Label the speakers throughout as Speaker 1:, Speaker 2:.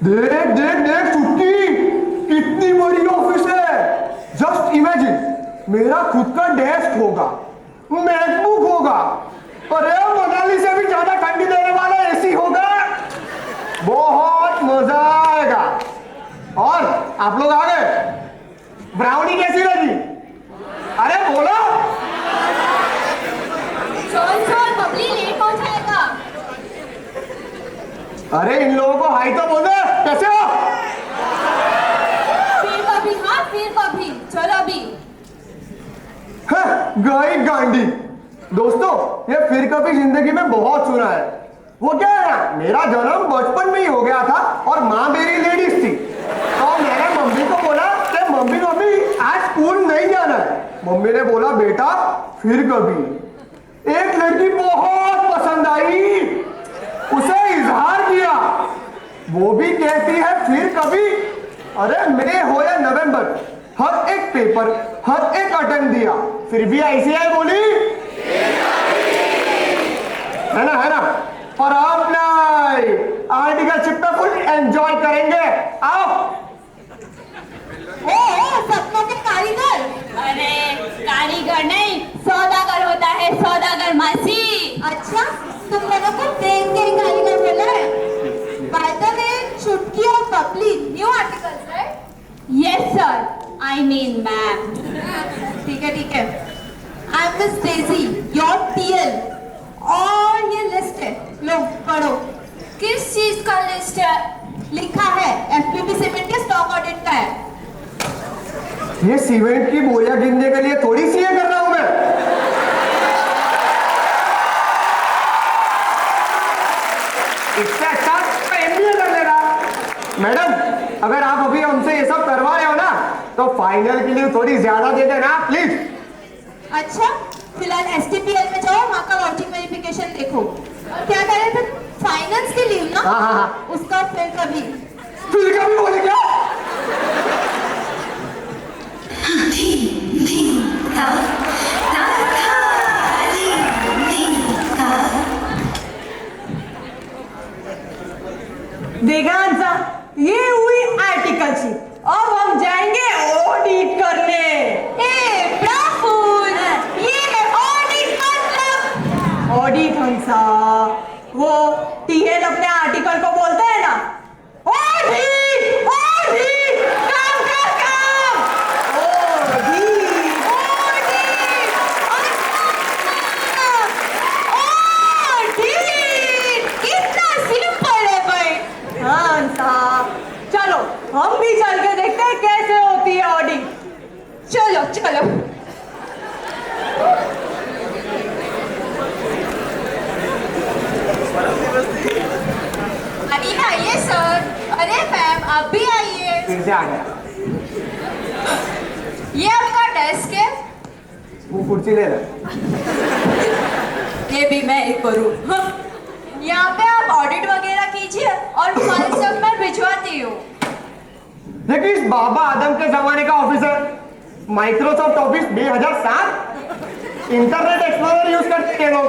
Speaker 1: देख देख देख चुटकी, कितनी बड़ी ऑफिस है। जस्ट इमेजिन, मेरा खुद का डेस्क होगा, मैकबुक होगा, अरे मनाली से भी ज्यादा ठंडी देने वाला एसी होगा। बहुत मजा आएगा। और आप लोग आ गए? ब्राउनी कैसी लगी? अरे बोलो।
Speaker 2: चल चल बबली, लेट हो जाएगा।
Speaker 1: अरे इन लोगों को हाई तो बोल दे। कैसे हो?
Speaker 2: फिर कभी, हाँ फिर कभी, चलो अभी।
Speaker 1: गई गांडी। दोस्तों, ये फिर कभी जिंदगी में बहुत सुना है। वो क्या है ना, मेरा जन्म बचपन में ही हो गया था और माँ मेरी लेडीज थी। तो मैंने मम्मी को बोला कि मम्मी मम्मी आज स्कूल नहीं जाना है। मम्मी ने बोला बेटा फिर कभी। एक लड़की बहुत पसंद आई, उसे इजहार किया, वो भी कहती है फिर कभी। अरे मई हो या नवंबर, हर एक पेपर हर एक अटेम्प्ट दिया, फिर भी आईसीआई बोली है ना। और अब नहीं, आर्टिकलशिप पे फुल एंजॉय करेंगे। आओ।
Speaker 2: ओ सपनों के कारीगर। अरे कारीगर नहीं, सौदागर होता है, सौदागर मासी। अच्छा, तुम लोगों को देख के ही कारीगर बोला है। बाय द वे, चुटकी और Babli, new articles right? Yes sir, I mean ma'am. ठीक है। I am miss Daisy, your TL. और ये लिस्ट है, लो पढ़ो। किस चीज का लिस्ट है? लिखा है एफपीपी सीमेंट के स्टॉक ऑडिट का है।
Speaker 1: ये सीमेंट की बोरियां गिनने के लिए थोड़ी सी कर रहा हूं मैं। इससे अच्छा एमबीए कर लेगा। मैडम, अगर आप अभी हमसे ये सब करवा रहे हो ना, तो फाइनल के लिए थोड़ी ज्यादा दे देना प्लीज।
Speaker 2: अच्छा, फिलहाल एसटीपीएल में जाओ, वहाँ का लॉजिक वेरिफिकेशन देखो। और क्या कह रहे थे? फाइनेंस की लीव ना?
Speaker 1: हाँ।
Speaker 2: उसका फिर कभी
Speaker 1: बोले क्या?
Speaker 3: देखा अंसा, ये हुई आर्टिकलशिप। अब हम जाएंगे ऑडिट करने।
Speaker 2: ए ब्राफुल, ये है ऑडिट मतलब।
Speaker 3: ऑडिट हंसा, वो टीएल अपने आर्टिकल को बोलते हैं ना, ऑडिट ऑडिट, काम कर काम, ऑडिट
Speaker 2: ऑडिट। कितना सिंपल है भाई।
Speaker 3: हाँ हंसा, चलो हम भी चल के देखते हैं कैसे होती है ऑडिट।
Speaker 2: चलो चलो। अभी आइए सर। अरे मैम आप भी आइए।
Speaker 1: फिर से आ गया।
Speaker 2: ये आपका डेस्क है।
Speaker 1: वो कुर्सी ले ले।
Speaker 2: ये भी मैं ही करूँ। यहाँ पे आप ऑडिट वगैरह कीजिए और फाइल सब मैं भिजवाती हूँ।
Speaker 1: देखिए, इस बाबा आदम के जमाने का officer, Microsoft office 2007, internet explorer use करते हैं लोग।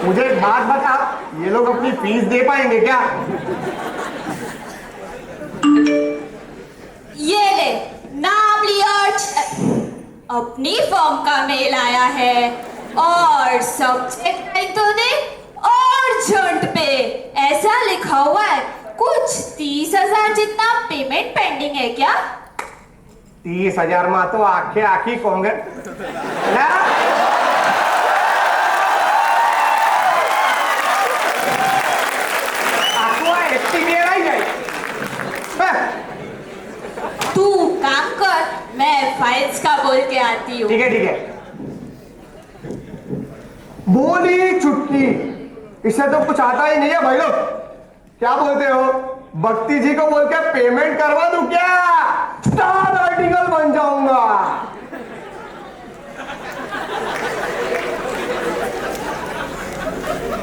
Speaker 1: मुझे एक बात बता, ये लोग अपनी फीस दे पाएंगे क्या?
Speaker 2: ये ले, नाम लिया, अपनी फॉर्म का मेल आया है और सब्जेक्ट नहीं तो दे और झंड पे ऐसा लिखा हुआ है कुछ 30,000 जितना पेमेंट पेंडिंग है क्या?
Speaker 1: 30,000 में तो आखे आखी कांग्रेस ना।
Speaker 2: तू काम कर, मैं फाइल्स का बोल के आती हूँ।
Speaker 1: ठीक है। बोली चुटकी, इससे तो कुछ आता ही नहीं है भाई लोग। क्या बोलते हो? भक्ति जी को बोल के पेमेंट करवा दूं क्या? स्टार आर्टिकल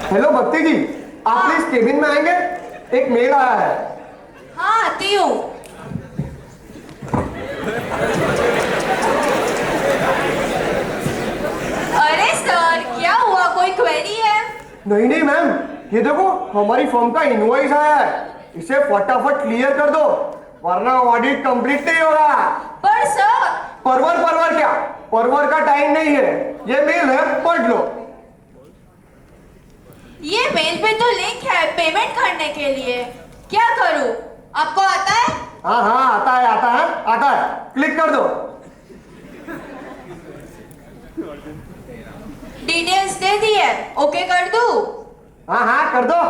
Speaker 1: हेलो भक्ति जी, आप प्लीज केबिन में आएंगे, एक मेल आया है।
Speaker 2: हाँ आती हूँ। अरे सर क्या हुआ, कोई क्वेरी है?
Speaker 1: नहीं नहीं मैम, ये देखो हमारी फर्म का इनवॉइस आया है, इसे फटाफट क्लियर कर दो वरना ऑडिट कंप्लीट नहीं होगा।
Speaker 2: पर सर।
Speaker 1: परवर परवर क्या, परवर का टाइम नहीं है, ये मेल है, पढ़ लो।
Speaker 2: ये मेल पे तो लिंक है पेमेंट करने के लिए, क्या करूं? आपको आता है?
Speaker 1: हाँ हाँ आता है आता है आता है, क्लिक कर दो।
Speaker 2: डिटेल्स दे दी है, ओके कर दूं?
Speaker 1: हाँ हाँ कर दो।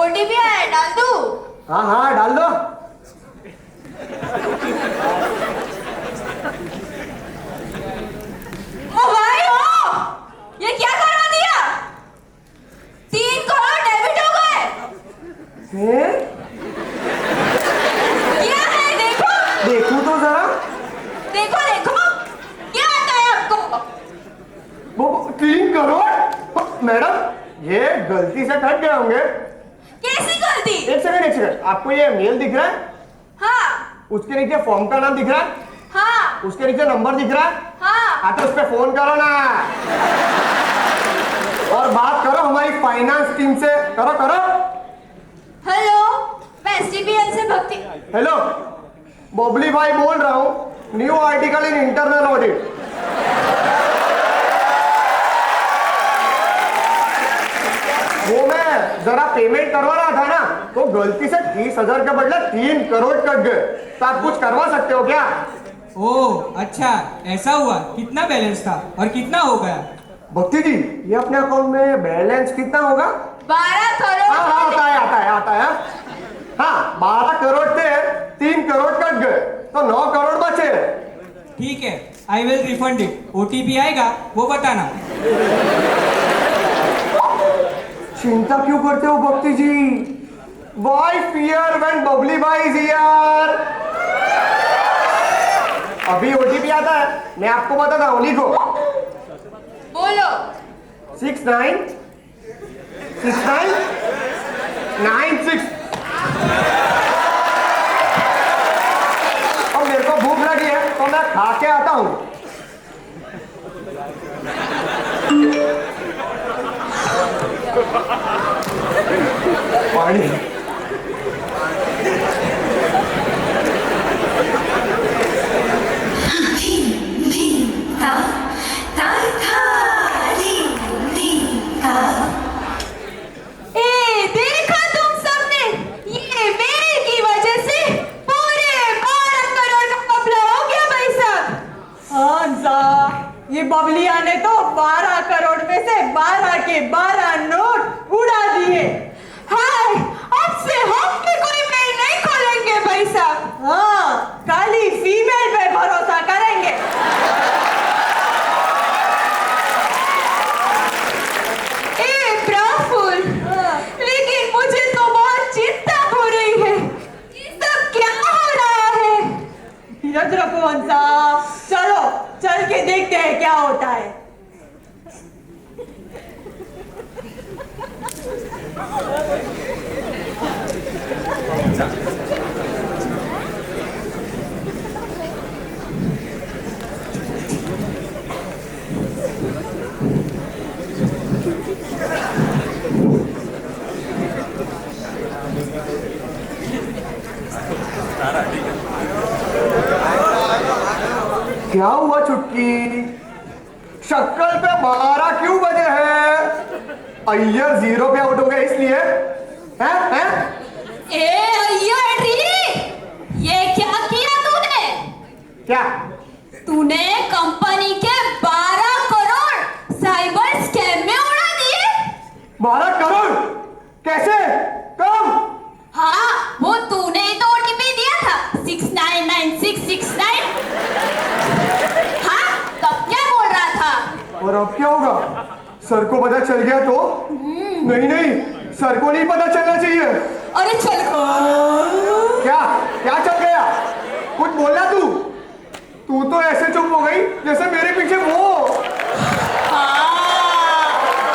Speaker 2: ओटीपी आया, डाल दूं?
Speaker 1: हाँ हाँ डाल दो।
Speaker 2: मोबाइल हो, ये क्या करवा दिया? 3 करोड़ डेबिट हो गए।
Speaker 1: हैं?
Speaker 2: क्या है देखो?
Speaker 1: देखूं तो जरा।
Speaker 2: देखो देखो, क्या आता है आपको?
Speaker 1: वो 3 करोड़? मैडम ये गलती से कट गए होंगे।
Speaker 2: कैसी गलती?
Speaker 1: एक सेकंड, आपको ये मेल दिख रहा है?
Speaker 2: हाँ
Speaker 1: उसके नीचे फॉर्म का नाम दिख रहा है?
Speaker 2: हाँ
Speaker 1: उसके नीचे नंबर दिख रहा है?
Speaker 2: हाँ।
Speaker 1: तो उस पे फोन करो ना और बात करो हमारी फाइनेंस टीम से, करो करो।
Speaker 2: हेलो, मैं एसटीपीएल से भक्ति।
Speaker 1: हेलो, बबली भाई बोल रहा हूँ, new article in internal audit. वो मैं जरा पेमेंट करवा रहा था ना, तो गलती से 30,000 के बदले 3 करोड़ कट गए, तो आप कुछ करवा सकते हो क्या?
Speaker 4: ओह अच्छा, ऐसा हुआ? कितना बैलेंस था और कितना हो गया?
Speaker 1: भक्ति जी ये अपने अकाउंट में बैलेंस कितना होगा?
Speaker 2: 12 करोड़।
Speaker 1: हाँ हाँ आता है आता है आता है। हाँ 12 करोड़ थे, 3 करोड़ कट गए, तो 9 करोड़ बचे।
Speaker 4: ठीक है, I will refund it. OTP आएगा वो बताना।
Speaker 1: चिंता क्यों करते हो भक्ति जी? Why fear when बबली भाई is here? अभी ओटीपी आता है, मैं आपको बताता हूँ, लिखो।
Speaker 2: बोलो।
Speaker 1: 696996। और मेरे को भूख लगी है तो मैं खा के आता हूँ। पानी।
Speaker 2: ए देखा तुम सबने, ये मेल की वजह से पूरे 12 करोड़ का घपला हो गया भाई साहब।
Speaker 3: हाँ ये बबलिया ने तो 12 करोड़ में से 12 के 12 नोट उड़ा दिए।
Speaker 2: हाय, अब से हम भी कोई मेल नहीं खोलेंगे भाई साहब।
Speaker 3: हाँ खाली फीमेल पे भरोसा करेंगे।
Speaker 2: ए प्रफुल, लेकिन मुझे तो बहुत चिंता हो रही है, ये सब क्या हो रहा है?
Speaker 3: धीरज रखो हंसा, चलो चल के देखते हैं क्या होता है।
Speaker 1: क्या हुआ चुटकी? शक्ल पे 12 क्यों बजे हैं? अय्यर 0 पे आउट हो गए इसलिए? हैं?
Speaker 2: ए अय्यरी, ये क्या किया तूने?
Speaker 1: क्या?
Speaker 2: तूने कंपनी के 12 करोड़ साइबर स्कैम में उड़ा दिए।
Speaker 1: 12 करोड़? कैसे? कब?
Speaker 2: हाँ, वो तूने ही तो ओटीपी दिया था, 699669। हाँ, तब क्या बोल रहा था?
Speaker 1: और अब क्या होगा? सर को पता चल गया तो? नहीं नहीं, सर को नहीं पता चलना चाहिए।
Speaker 2: अरे चल।
Speaker 1: क्या क्या चल गया? कुछ बोला तू? तू तो ऐसे चुप हो गई जैसे मेरे पीछे वो।
Speaker 2: हाँ,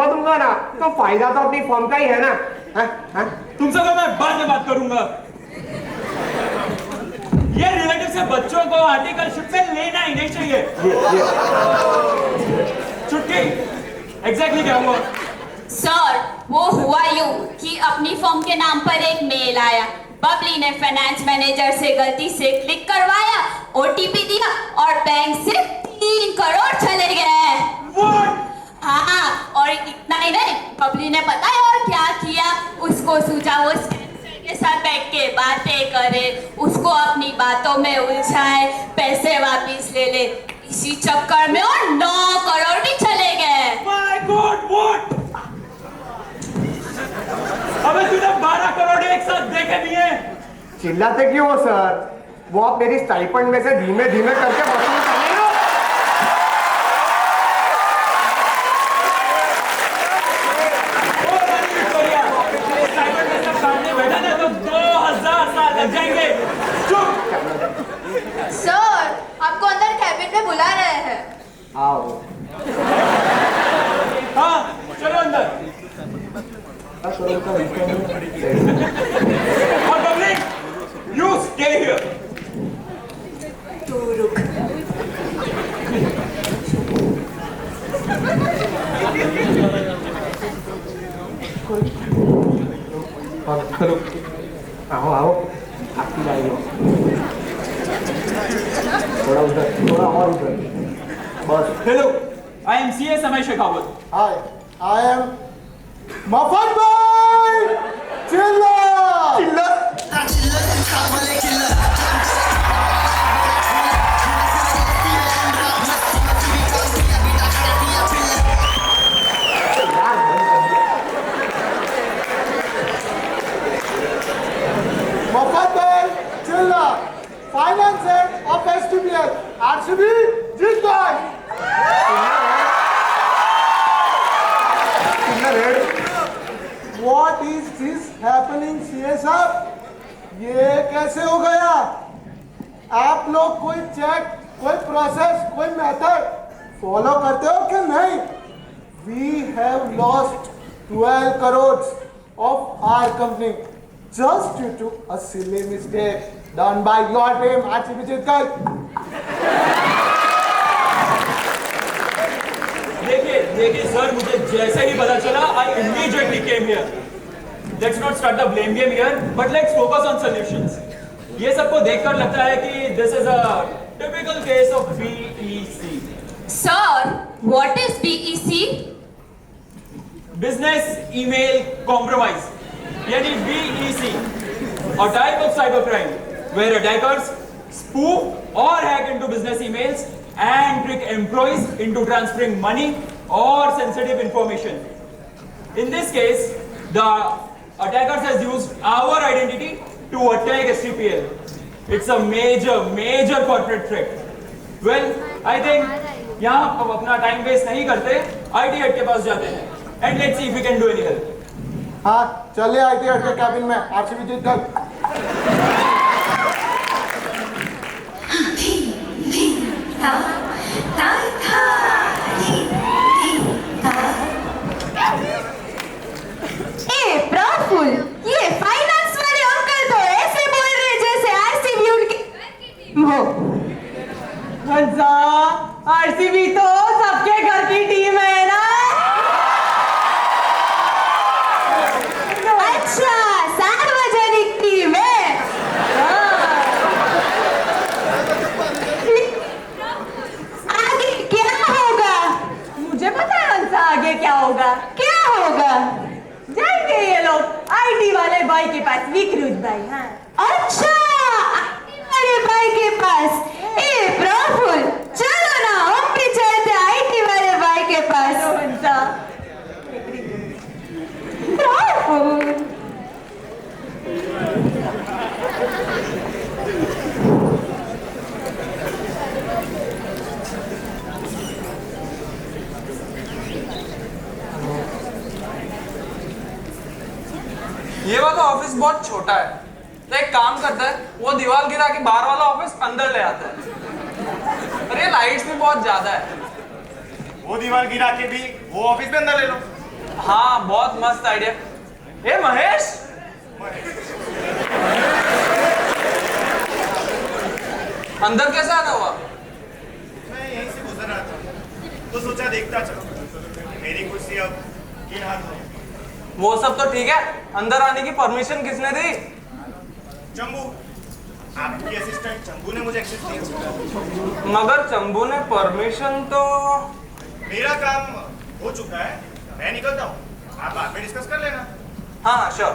Speaker 1: करवा दूंगा ना तो फायदा तो अपनी फर्म का ही है ना।
Speaker 5: तुमसे तो मैं बाद में बात करूंगा। ये रिलेटिव से बच्चों को आर्टिकलशिप में लेना ही नहीं चाहिए। छुट्टी एग्जैक्टली क्या हुआ?
Speaker 2: सर वो हुआ यूं कि अपनी फर्म के नाम पर एक मेल आया, बबली ने फाइनेंस मैनेजर से गलती से क्लिक करवाया, ओटीपी दिया और बैंक से 3 करोड़ चले गए। हाँ, और इतना ही नहीं, बबली ने पता है और क्या किया, उसको सूझा वो स्कैमर के साथ बैठ के बातें करे, उसको अपनी बातों में उलझाए, पैसे वापिस ले ले। इसी चक्कर में और 9 करोड़ भी चले गए।
Speaker 5: My God, what? अबे तूने 12 करोड़ एक साथ देखे नहीं है?
Speaker 1: चिल्लाते क्यों हो सर? वो आप मेरी स्टाइपेंड में से धीमे धीमे करके वसूल कर रहे हो।
Speaker 5: स्टाइपेंड में सब सामने बैठा था तो 2000 साल लग जाएंगे। चुप।
Speaker 2: सर आपको अंदर कैबिन में बुला रहे हैं।
Speaker 1: आओ।
Speaker 5: हाँ चलो अंदर। और बबली, you stay here.
Speaker 2: तू रुक।
Speaker 1: आओ आओ, आपकी बारी हो। थोड़ा उधर, थोड़ा और उधर, बस।
Speaker 5: Hello, I am CA समय शेखावत।
Speaker 1: Hi, I am मफन भाई। चिल्ला चिल्ला मफन भाई चिल्ला फाइनेंस हेड ऑफ एसटीबीएल आरसीबी जीत गए। What is this happening, CA साहब? ये कैसे हो गया? आप लोग कोई चेक, कोई प्रोसेस, कोई मेथड फॉलो करते हो कि नहीं? We have lost 12 crores of our company just due to a silly mistake done by your team, RCB जीतकर।
Speaker 5: देखिए सर, मुझे जैसे ही पता चला I immediately came here. Let's not start the blame game here, but let's focus on solutions. ये सबको देखकर लगता है कि this is a typical case of BEC.
Speaker 2: Sir, what is BEC?
Speaker 5: Business Email Compromise, यानी BEC, a type of cybercrime where attackers spoof or hack into business emails and trick employees into transferring money or sensitive information. In this case, the attackers has used our identity to attack STPL. It's a major corporate threat. Well, I think यहाँ हम अपना time waste नहीं करते, IT head के पास जाते हैं and let's see if we can do any help.
Speaker 1: हाँ चलिए IT हेड के कैबिन में, आरसीबी जीतकर।
Speaker 2: प्रफुल, ये फाइनेंस वाले अंकल तो ऐसे बोल रहे जैसे आरसीबी उनकी हो।
Speaker 3: हंसा, आरसीबी तो सबके घर की टीम है ना?
Speaker 2: अच्छा, सार्वजनिक टीम है। आगे क्या होगा?
Speaker 3: मुझे पता है हंसा, आगे क्या होगा।
Speaker 2: क्या होगा?
Speaker 3: जाएंगे ये लोग आईटी वाले भाई के पास, विक्रुत भाई। हाँ
Speaker 2: अच्छा, आईटी वाले भाई के पास। ए प्रफुल, चलो ना हम भी चलते आईटी वाले भाई के पास।
Speaker 3: हंसा,
Speaker 2: प्रफुल,
Speaker 6: ये वाला ऑफिस बहुत छोटा है, तो एक काम करता है, वो दीवार गिरा के बाहर वाला ऑफिस अंदर ले आता है। और ये लाइट्स भी बहुत ज्यादा है।
Speaker 7: वो दीवार गिरा के भी वो ऑफिस में अंदर ले लो।
Speaker 6: हाँ बहुत मस्त आइडिया। ए महेश, अंदर कैसे आना हुआ?
Speaker 7: मैं यहीं से गुजर रहा था तो सोचा देखता चलो। मेरी कुर्सी अब ये हाथ हो।
Speaker 6: वो सब तो ठीक है, अंदर आने की परमिशन किसने दी?
Speaker 7: चंबू, आपकी असिस्टेंट चंबू ने मुझे एक्सेस दी।
Speaker 6: मगर चंबू ने परमिशन तो।
Speaker 7: मेरा काम हो चुका है, मैं निकलता हूँ। आप बाद में डिस्कस कर लेना।
Speaker 6: हाँ श्योर।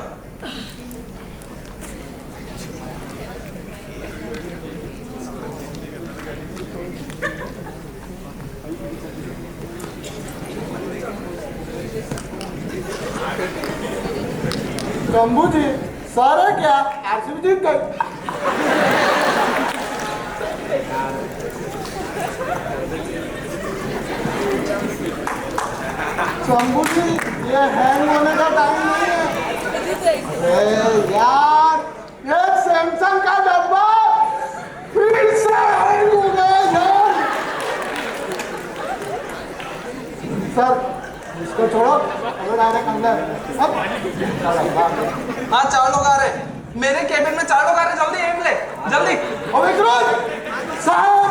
Speaker 1: शंभू जी, सर है क्या? आरसीबी जीत गई। शंभू जी, ये हैंग होने का टाइम नहीं है। अरे यार, ये सैमसंग का डब्बा फिर से हैंग हो गया यार। सर, इसको छोड़ो, अगर डायरेक्ट अंदर।
Speaker 6: हाँ 4 लोग आ रहे। मेरे केबिन में 4 लोग आ रहे, जल्दी एम ले, जल्दी।
Speaker 1: और विक्रोध साहब,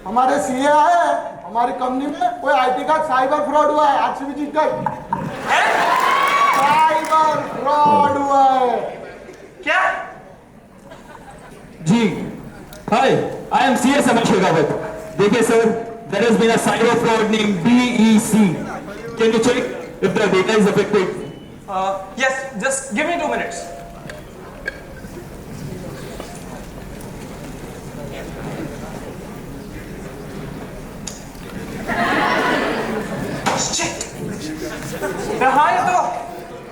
Speaker 1: हमारे सीए आए, हमारी कंपनी में कोई आईटी का साइबर फ्रॉड हुआ है। आरसीबी जीत गई। साइबर फ्रॉड हुआ है।
Speaker 6: क्या?
Speaker 5: जी, hi, I am CS Amit Shekhawat. देखिए sir, there has been a cyber fraud named BEC. Can you check if the data is affected?
Speaker 6: Yes, just give me 2 minutes. Shit. हाँ ये तो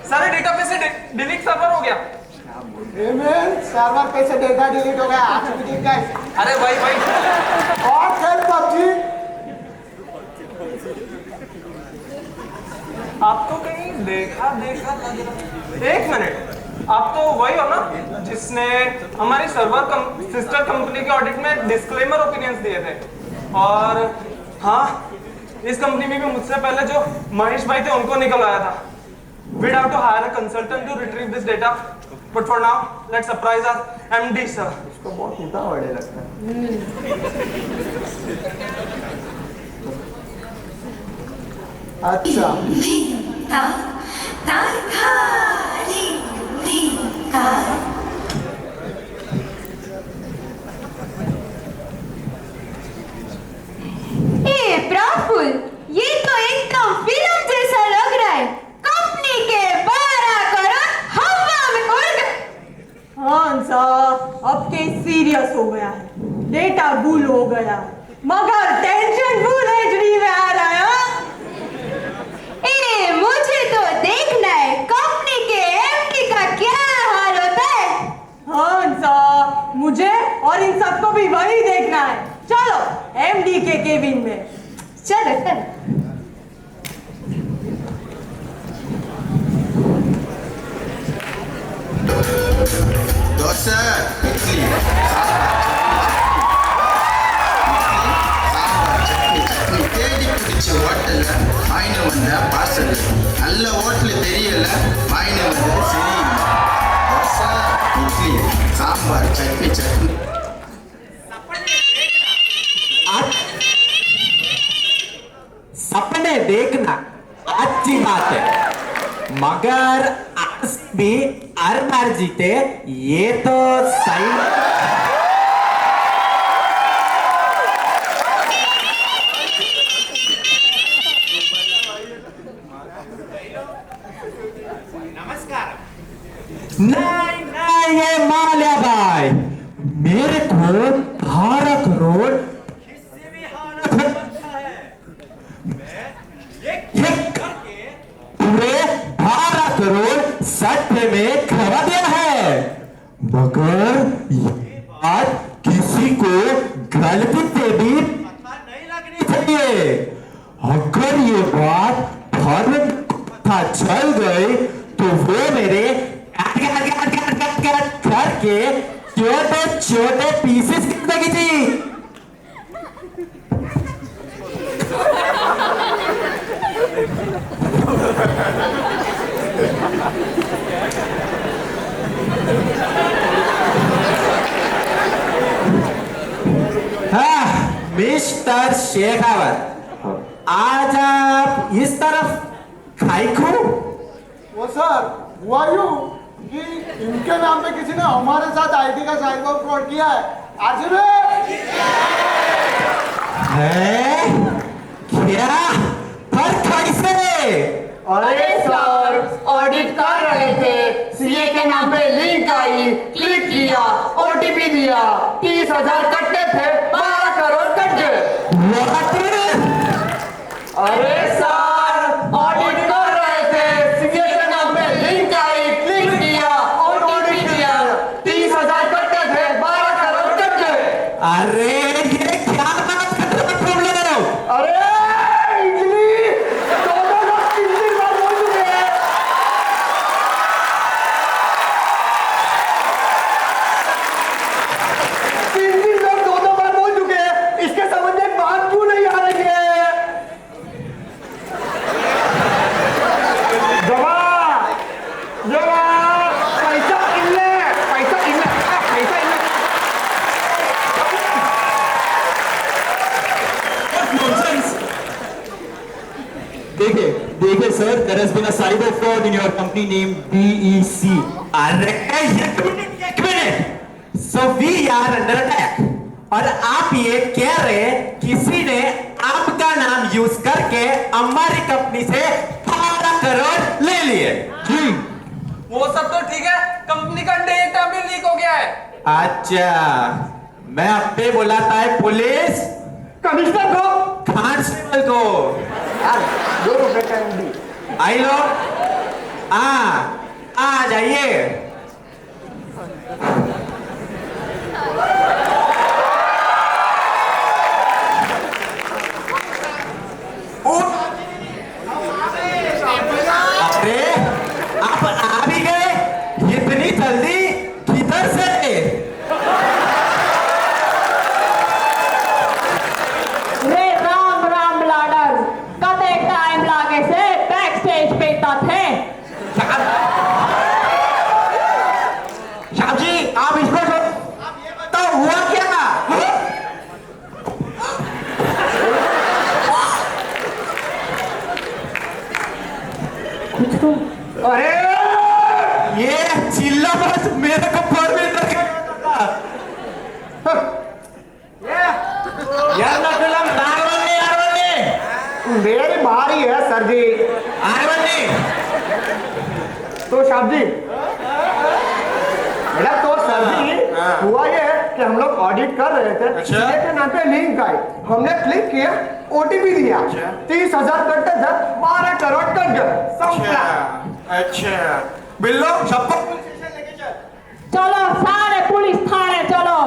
Speaker 6: सारे डेटाबेस से डिलीट सर्वर हो गया।
Speaker 1: सर्वर पे से डेटा डिलीट हो गया। आरसीबी जीत गई।
Speaker 6: अरे भाई
Speaker 1: और खेल पबजी।
Speaker 6: आपको कहीं देखा लग रहा। 1 मिनट, आप तो वही हो ना जिसने हमारी सिस्टर कंपनी के ऑडिट में डिस्क्लेमर ओपिनियंस दिए थे? और हाँ, इस कंपनी में भी मुझसे पहले जो महेश भाई थे उनको निकलवाया था। We'd have to hire a consultant to retrieve this data, but for now, let's surprise our MD sir.
Speaker 1: इसको बहुत मोटा वर्ड लगता है। अच्छा,
Speaker 2: ए प्रफुल, ये तो एकदम फिल्म जैसा लग रहा है। कंपनी के 12 करोड़ हवा में उड़ गए।
Speaker 3: हाँ साहब, अब केस सीरियस हो गया है, डेटा गुल हो गया, मगर टेंशन फुल एचडी में आ रहा है।
Speaker 2: ए, मुझे तो देखना है कंपनी के एमडी का क्या हाल होता है।
Speaker 3: हाँ साहब, मुझे और इन सबको भी वही देखना है। चलो एमडी के केबिन में।
Speaker 2: चलो चलो।
Speaker 8: ದೋಸೆ ಇಡ್ಲಿ ಚಟ್ನಿ தேடி பிடிச்ச ஹோட்டல்ல வாங்கிட்டு வந்த பார்சல் நல்ல ஹோட்டல் தெரியல வாங்கிட்டு வந்தது சரியில்லை தோசை இட்லி சாம்பார் சட்னி
Speaker 9: सपने देखना अच्छी बात है, मगर आज भी हर बार जीते ये तो सही। नहीं नहीं, ये माल्या भाई, मेरे को 12 करोड़ पूरे 12 करोड़ सट्टे में खरा दिया है, मगर ये बात किसी को गलती से भी नहीं लगनी चाहिए। अगर ये बात पता चल गई तो वो मेरे करके छोटे छोटे पीसेस कर देगी थी। हाँ, मिस्टर शेखावत, आज आप इस तरफ खाई खो?
Speaker 1: वो सर, हुआ यूं कि इनके नाम पे किसी ने हमारे साथ आईटी का साइबर फ्रॉड किया है। आज
Speaker 9: है क्या? पर कैसे?
Speaker 1: अरे सर, ऑडिट कर रहे थे, सीए के नाम पे लिंक आई, क्लिक किया, ओटीपी दिया, 30,000 कटने थे, 12 करोड़ कट गए। अरे सर, ऑडिट कर रहे थे, सीए के नाम पे लिंक आई, क्लिक किया, ओटीपी दिया, 30,000 कटने थे, 12 करोड़ कट गए।
Speaker 9: अरे ये क्या बात कर रहे हो तुम लोग?
Speaker 1: अरे इडली, दोनों लोग 3 बार बोल चुके हैं। तीन लोग दो बार बोल चुके हैं, इसके समझ में बात क्यों नहीं आ रही है? जवा, जवा, पैसा इनले, पैसा इनले, पैसा इनले।
Speaker 9: देखिए sir, there has been a cyber fraud in your company named BEC. अरे एक minute, so we are under attack. और आप ये कह रहे किसी ने आपका नाम यूज करके हमारी कंपनी से 12 करोड़ ले लिए?
Speaker 6: वो सब तो ठीक है, कंपनी का डेटा भी लीक हो गया है।
Speaker 9: अच्छा, मैं अब पे बुलाता है पुलिस
Speaker 1: कमिश्नर को,
Speaker 9: कांस्टेबल को।
Speaker 1: यार 2 रुपए का एमडी।
Speaker 9: आई लो, आ जाइए। अरे आप आ भी गए इतनी जल्दी? किधर से?
Speaker 3: रे राम राम लाडर, कते टाइम लागे से बैक स्टेज पे थे।
Speaker 9: साहब जी, आप इसको तो हुआ क्या?
Speaker 1: अरे
Speaker 9: ये चिल्ला मत, मेरे को परमिट यार ना फिल्म
Speaker 1: मेरी भारी है सर जी। तो साहब जी, मेरा तो सर जी हुआ ये कि हम लोग ऑडिट कर रहे थे, सीए के नाम पे लिंक आई, हमने क्लिक किया, ओटीपी दिया, 30,000 कटते थे, 12 करोड़ कट गए।
Speaker 9: अच्छा, बिल्लो सबको
Speaker 3: चलो सारे पुलिस थाने चलो।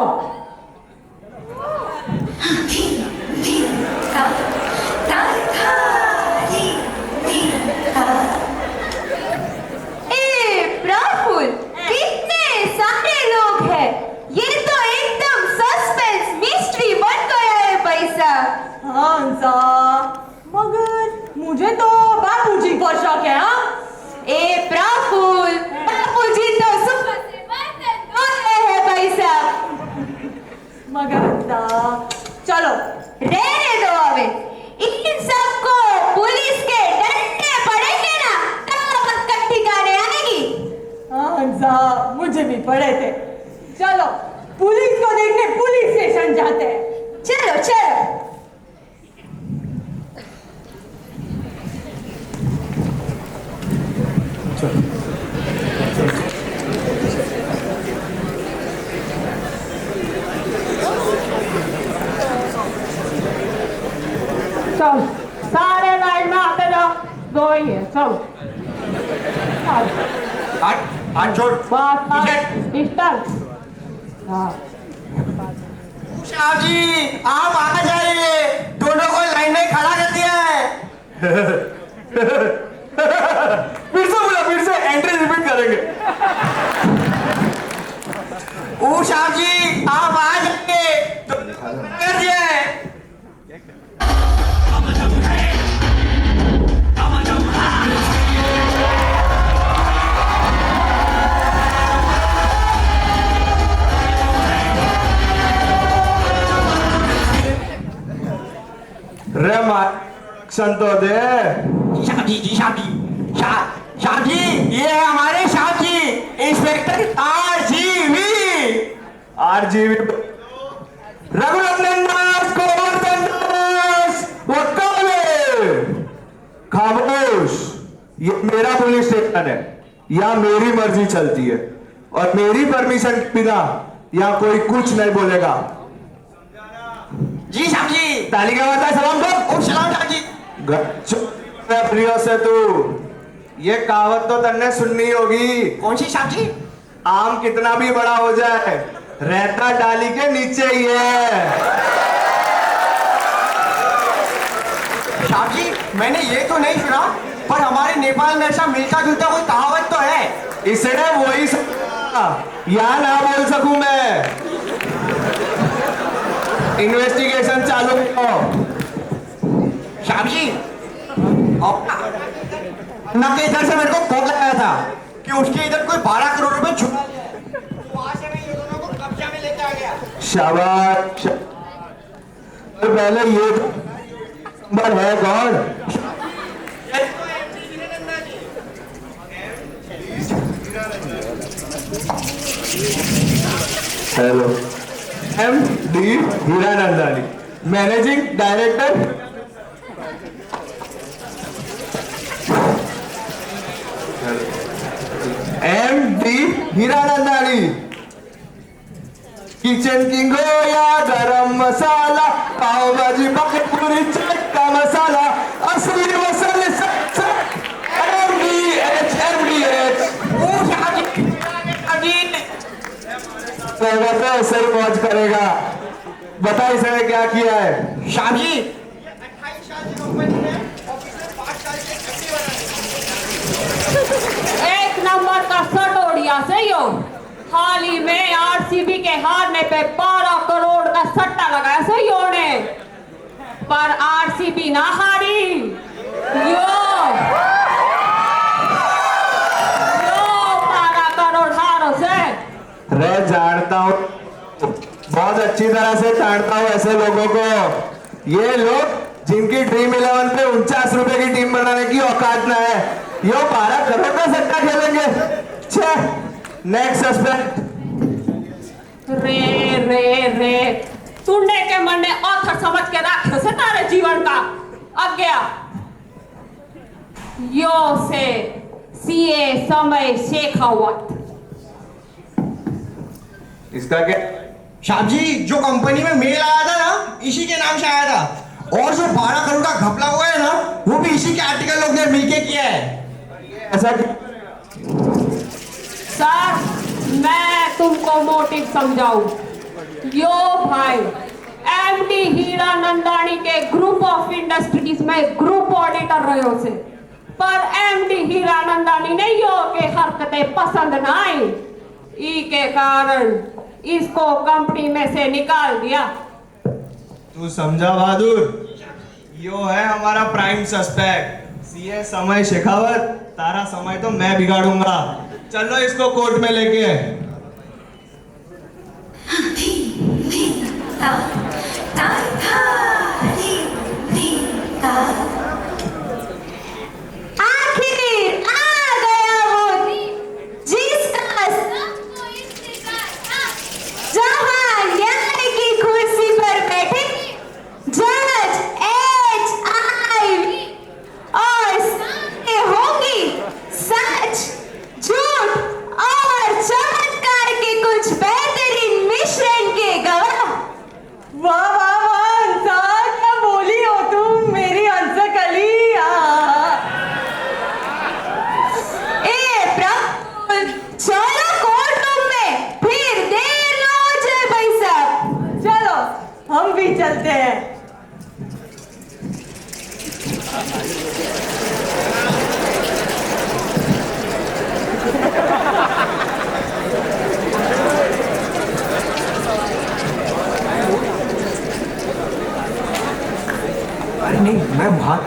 Speaker 2: प्रफुल, कितने सारे लोग हैं, ये तो एकदम सस्पेंस मिस्ट्री बन गया है पैसा।
Speaker 3: हंसा, मगर मुझे तो बाबूजी पर शक है। हाँ,
Speaker 2: प्रफुल, बापूजी तो सुबह से बर्तन धो रहे हैं पैसा।
Speaker 3: मगर चलो
Speaker 2: रहने दो, अबे इन सबको पुलिस के डंडे पड़ेंगे ना, तब तक ठिकाने आएगी।
Speaker 3: हंसा, मुझे भी पड़े थे। चलो पुलिस को देखने पुलिस स्टेशन जाते हैं।
Speaker 2: चलो चलो।
Speaker 3: चल सारे लाइन में आते जाओ, 2 ही है। चलो
Speaker 9: हाथ छोड़।
Speaker 3: बस डिस्टेंस। हाँ,
Speaker 9: शाह जी, आप आ जाइए, दोनों को लाइन में खड़ा कर दिया है।
Speaker 1: फिर से एंट्री रिपीट करेंगे।
Speaker 9: ओ शाह जी, आप आ जाइए, दोनों को खड़ा कर दिया है। क्षण तो दे।
Speaker 4: श्याम जी श्याम जी, ये है हमारे श्याम जी, इंस्पेक्टर
Speaker 9: आरजीवी रघुनंदन दास, गोवर्धन दास, वो कौन है? खामोश। ये मेरा पुलिस स्टेशन है, यहाँ मेरी मर्जी चलती है और मेरी परमिशन के बिना यहाँ कोई कुछ नहीं बोलेगा।
Speaker 4: जी श्याम जी।
Speaker 9: ताली का बता, सलाम कर।
Speaker 4: ओ सलाम श्याम जी।
Speaker 9: प्रियो से तू ये कहावत तो तन्ने सुननी होगी।
Speaker 4: कौन सी श्याम जी?
Speaker 9: आम कितना भी बड़ा हो जाए रहता डाली के नीचे ही है।
Speaker 4: श्याम जी, मैंने ये तो नहीं सुना, पर हमारे नेपाल में ऐसा मिलता जुलता कोई कहावत तो है।
Speaker 9: इसने वही यहाँ ना बोल सकूं मैं। इन्वेस्टिगेशन चालू करो।
Speaker 4: श्याम जी, ना के इधर से मेरे को फोन लगाया था कि उसके इधर कोई 12 करोड़ रुपए छुपा है। वहां से मैं ये दोनों को कब्जा में लेके आ गया।
Speaker 9: शाबाश। पहले ये नंबर है कौन? Hello, MD Hiranandani, managing director. MD Hiranandani, kitchen king हो या गरम मसाला, पाव भाजी पानीपुरी चाट का मसाला, असली मसाले ऐसे ही मौज करेगा। बता इसने क्या किया है?
Speaker 4: श्याम जी,
Speaker 3: एक नंबर का सटोड़िया से यो हाल ही में आरसीबी के हारने पे 12 करोड़ का सट्टा लगाया से यो ने, पर आरसीबी ना हारी। यो 12 करोड़ हारो से।
Speaker 9: रे जानता हूँ, बहुत अच्छी तरह से जानता हूँ ऐसे लोगों को। ये लोग जिनकी ड्रीम 11 पे 49 रुपए की टीम बनाने की औकात ना है, ये 12 करोड़ का सट्टा खेलेंगे। Next suspect.
Speaker 3: रे तुंडे के मन ने ऑथर समझ के रखे से तारे जीवन का आज्ञा। यो से सीए समय शेखावत।
Speaker 9: इसका क्या?
Speaker 4: श्याम जी, जो कंपनी में मेल आया था ना, इसी के नाम से आया था। और जो 12 करोड़ का घपला हुआ है ना, वो भी इसी के आर्टिकल लोग ने मिलके किया है।
Speaker 9: ऐसा
Speaker 3: सर, मैं तुमको मोटिव समझाऊं। यो भाई एमडी हीरानंदानी के ग्रुप ऑफ इंडस्ट्रीज में ग्रुप ऑडिटर रहे से, पर एमडी हीरानंदानी ने यो के हरकतें पसंद ना आई, ई के कारण इसको कंपनी में से निकाल दिया।
Speaker 9: तू समझा बहादुर? यो है हमारा प्राइम सस्पेक्ट, सीए समय शेखावत। तारा समय तो मैं बिगाड़ूंगा। चलो इसको कोर्ट में लेके।
Speaker 2: आखिर आ गया वो जिसका सबको इंतजार था, जहां न्याय की कुर्सी पर बैठे जज HIV और सामने होगी सच, झूठ और चमत्कार के कुछ बेहतरीन मिश्रण के गवाह।
Speaker 3: वाह वाह वाह इंसान, क्या बोली हो तुम मेरी हंसकली।
Speaker 2: ए प्रफुल्ल, चलो कोर्ट रूम में, फिर देर ना हो जाए भाई साहब।
Speaker 3: चलो हम भी चलते हैं।
Speaker 4: अरे नहीं, मैं भाग।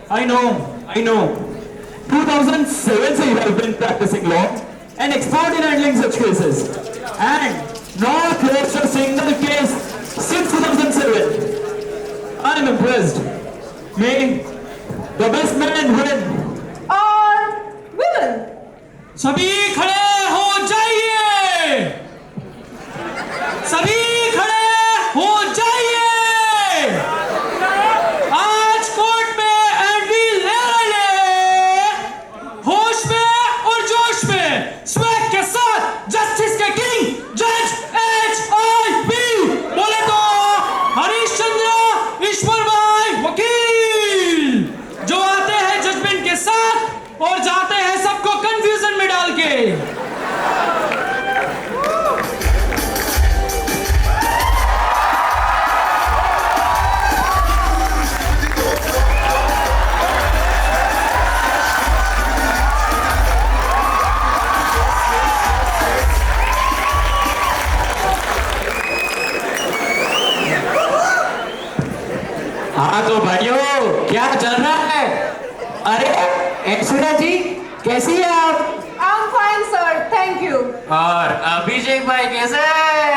Speaker 5: I know. 2007 से you have been practicing law and expert in handling such cases. And not closed a single case since 2007. I am impressed. May the best man win.
Speaker 3: और women.
Speaker 5: सभी खड़े हो जाइए। सभी खड़े हो जाइए। आज कोर्ट में एंट्री ले रहे होश में और जोश में स्वैग के साथ जस्टिस के किंग जज HIP बोले तो हरीश चंद्र ईश्वर भाई वकील जो आते हैं जजमेंट के साथ और जाते हैं सबको कंफ्यूजन में डाल के।
Speaker 9: हाँ तो भाइयों क्या चल रहा है? अरे ऐश्वर्या जी कैसी है आप?
Speaker 3: I'm fine, sir. Thank you.
Speaker 9: और अभिषेक भाई कैसे है?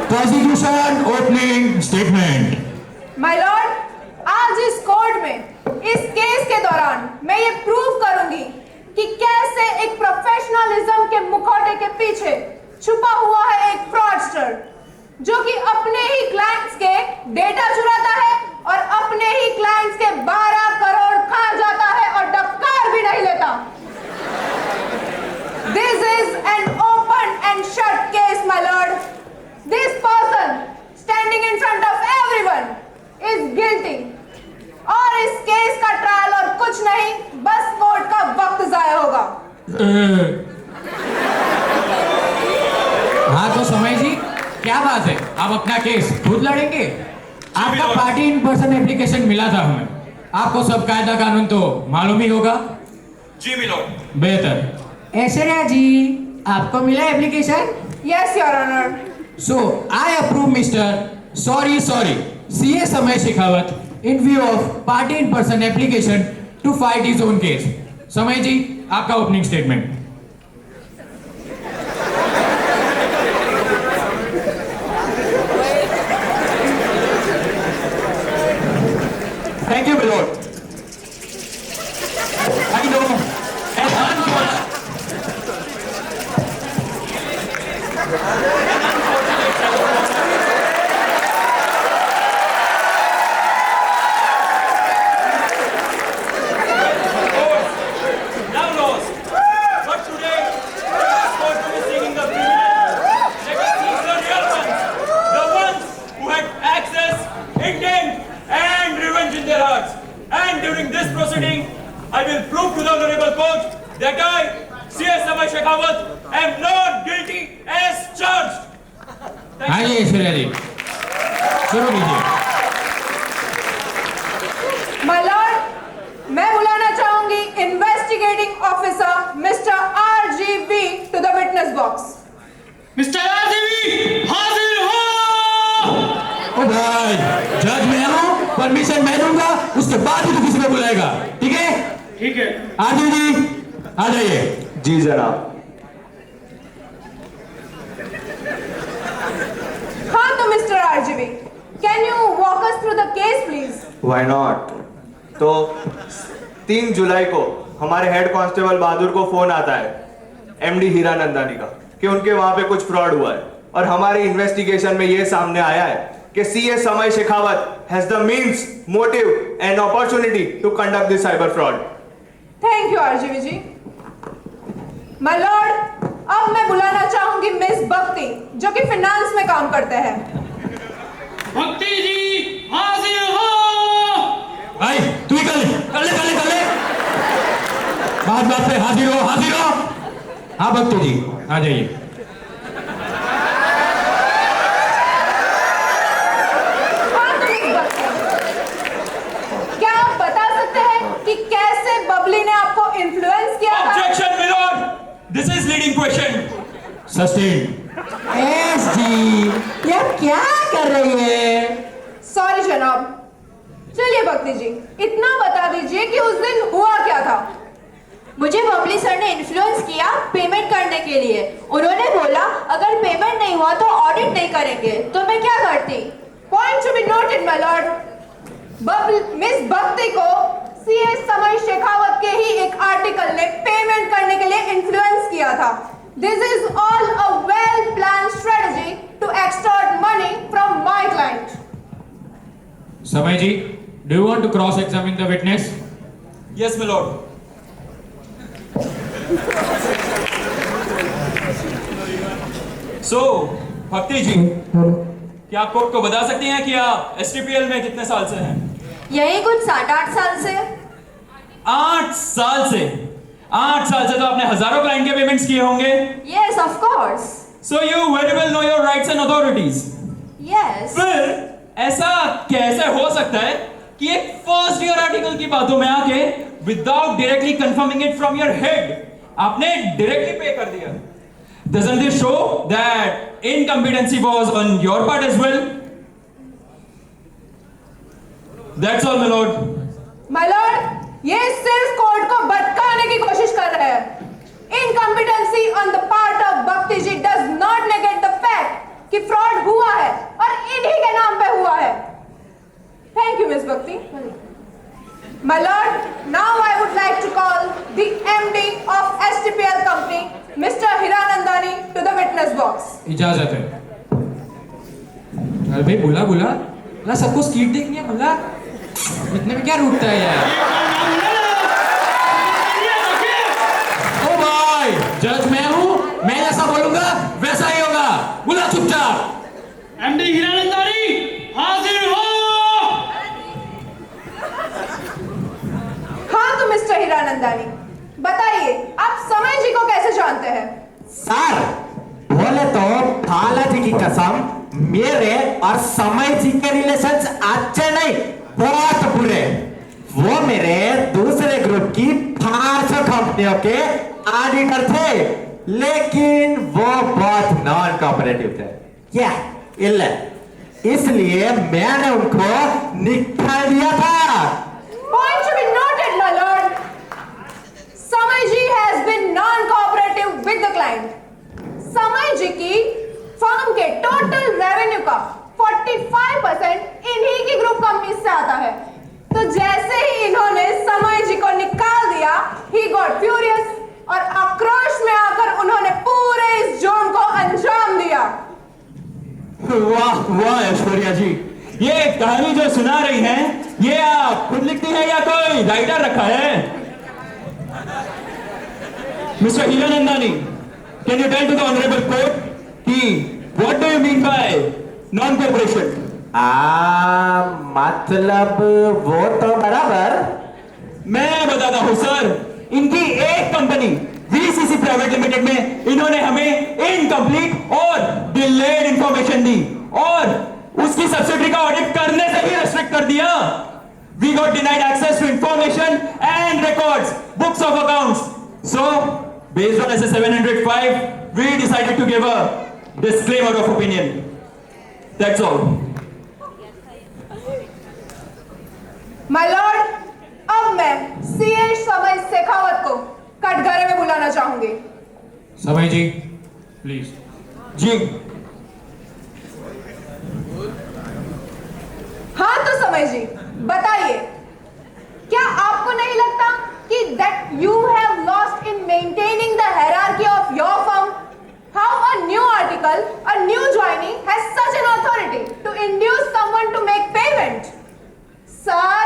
Speaker 9: Prosecution opening statement.
Speaker 3: My lord, आज इस कोर्ट में इस केस के दौरान मैं ये प्रूव करूंगी कि कैसे एक प्रोफेशनलिज्म के मुखौटे के पीछे छुपा हुआ है एक फ्रॉडस्टर जो कि अपने ही क्लाइंट्स के डेटा चुराता है और अपने ही क्लाइंट्स के 12 करोड़ खा जाता है और डकार भी नहीं लेता। This is an open and shut case, my lord. This person standing in front of everyone is guilty. और इस केस का ट्रायल और कुछ नहीं बस कोर्ट का वक्त जाया होगा।
Speaker 10: हाँ तो समय जी क्या बात है, आप अपना केस खुद लड़ेंगे? आपका पार्टी इन पर्सन एप्लीकेशन मिला था हमें, आपको सब कायदा कानून तो मालूम ही होगा।
Speaker 5: जी मिलोड।
Speaker 10: बेहतर। ऐश्वर्या जी आपको मिला application?
Speaker 3: Yes, your honor.
Speaker 10: So I approve Mr. Sorry CA समय Shekhawat in view of party in person application to fight his own case. समय जी आपका opening statement.
Speaker 5: Thank you, my lord. I know. And unfortunately, now lost. But today, this court is seeking the criminals. Let us see the real ones. The ones who had access, intent, and revenge in their hearts. And during this proceeding, I will prove to the honorable court that I, C.S. Samay Shekhawat, am not guilty as charged.
Speaker 10: हाँ जी ऐश्वर्या जी शुरू कीजिए।
Speaker 3: My lord, मैं बुलाना चाहूंगी investigating officer mister RGV to the witness box.
Speaker 5: Mr. RGV, हाजिर हो!
Speaker 10: ओ भाई जज मैं हूँ, परमिशन मैं दूंगा, उसके बाद ही तो किसी को बुलाएगा, ठीक है?
Speaker 5: ठीक है।
Speaker 10: आरजी जी आ जाइए।
Speaker 1: जी जनाब।
Speaker 3: हाँ तो mister RGV, can you walk us through the case please?
Speaker 1: Why not? तो 3 जुलाई को हमारे हेड कांस्टेबल बहादुर को फोन आता है MD हीरा नंदानी का कि उनके वहां पे कुछ फ्रॉड हुआ है और हमारे इन्वेस्टिगेशन में ये सामने आया है कि CS समय Shekhawat has the means, motive and opportunity to conduct this cyber fraud.
Speaker 3: Thank you RGV ji. My lord, अब मैं बुलाना चाहूंगी मिस भक्ति जो कि फाइनेंस में काम करते हैं।
Speaker 5: भक्ति जी, हाजिर हो!
Speaker 10: भाई तू ही कर ले बात पे हाजिर हो। हाँ भक्ति जी आ जाइए।
Speaker 3: हाँ तो मिस भक्ति, क्या आप बता सकते हैं कि कैसे बबली ने आपको इन्फ्लुएंस किया था?
Speaker 5: Objection, my lord! This is leading question.
Speaker 10: Sustain. जी, ये क्या कर रही है?
Speaker 3: सॉरी जनाब। चलिए भक्ति जी, इतना बता दीजिए कि उस दिन हुआ क्या था।
Speaker 2: मुझे बबली सर ने इन्फ्लुएंस किया पेमेंट करने के लिए। उन्होंने बोला अगर पेमेंट नहीं हुआ तो ऑडिट नहीं करेंगे, तो मैं क्या करती?
Speaker 3: Point to be noted my Lord. Miss भक्ति को सीए समय शेखावत के ही एक आर्टिकल ने पेमेंट करने के लिए इन्फ्लुएंस किया था। This is all a well-planned strategy to extort money from my client.
Speaker 10: समय जी, do you want to cross-examine the witness?
Speaker 5: Yes, my lord. So, भक्ति जी, क्या आप कोर्ट को बता सकती हैं कि आप STPL में कितने साल से हैं?
Speaker 2: यही कुछ 7-8 साल से।
Speaker 5: 8 साल से? 8 साल से तो आपने हजारों क्लाइंट के पेमेंट्स किए होंगे।
Speaker 2: Yes, of course.
Speaker 5: So you very well know your rights and authorities.
Speaker 2: Yes.
Speaker 5: फिर ऐसा कैसे हो सकता है कि एक फर्स्ट ईयर आर्टिकल की बातों में आके without directly confirming it from your head आपने डायरेक्टली पे कर दिया? Doesn't this show that incompetency was on your part as well? That's all, my lord.
Speaker 3: My lord, ये सिर्फ कोर्ट को भटकाने की कोशिश कर रहे हैं। Incompetency on the part of भक्ति जी does not negate the fact कि फ्रॉड हुआ है और इन्हीं के नाम पे हुआ है। Thank you, Miss Bhakti. My lord, now I would like to call the MD of STPL company, Mr. Hiranandani, to the witness box.
Speaker 10: इजाजत है। अरे भाई बुला ना, सबको स्कीट देखनी है, बुला। इतने में क्या रुकता है यार? ओ भाई, जज मैं हूँ, मैं जैसा बोलूंगा वैसा ही होगा। बुला चुपचाप।
Speaker 11: एमडी हिरानंदानी हाजिर हो।
Speaker 3: हाँ तो मिस्टर हिरानंदानी, बताइए आप समय जी को कैसे जानते हैं?
Speaker 9: सर, बोले तो बालाजी की कसम, मेरे और समय जी के रिलेशंस अच्छे नहीं, बहुत बुरे। वो मेरे दूसरे ग्रुप की 500 कंपनियों के ऑडिटर थे, लेकिन वो बहुत नॉन कोऑपरेटिव थे। क्या इसलिए मैंने उनको निकाल दिया था।
Speaker 3: Point to be noted, my lord. Samay ji has been non-cooperative with the client. समय जी की फर्म के टोटल रेवेन्यू का 45% इन्हीं की ग्रुप कंपनी से आता है। तो जैसे ही इन्होंने समय जी को निकाल दिया, he got furious और आक्रोश में आकर उन्होंने पूरे इस जोन को अंजाम दिया।
Speaker 5: वाह वाह ऐश्वर्या जी, ये कहानी जो सुना रही हैं, ये आप खुद लिखती हैं या कोई राइटर रखा है? Mister Hiranandani, can you tell to the honourable court कि what do you mean by non cooperation?
Speaker 9: मतलब वो तो बराबर।
Speaker 5: मैं बताता हूं सर, इनकी एक कंपनी VCC प्राइवेट लिमिटेड में इन्होंने हमें इनकम्प्लीट और डिलेड इंफॉर्मेशन दी और उसकी सब्सिडरी का ऑडिट करने से ही रेस्ट्रिक्ट कर दिया। We got denied access to information and records, books of accounts. So, based on SA 705, we decided to give a disclaimer of opinion. That's all.
Speaker 3: My lord, अब मैं CA समय शेखावत को कटघरे में बुलाना चाहूंगी।
Speaker 10: समय जी, प्लीज।
Speaker 5: जी।
Speaker 3: हाँ तो समय जी, बताइए, क्या आपको नहीं लगता कि that you have lost in maintaining the hierarchy of your firm? How a new article, a new joinee has such an authority to induce someone to make payment? Sir,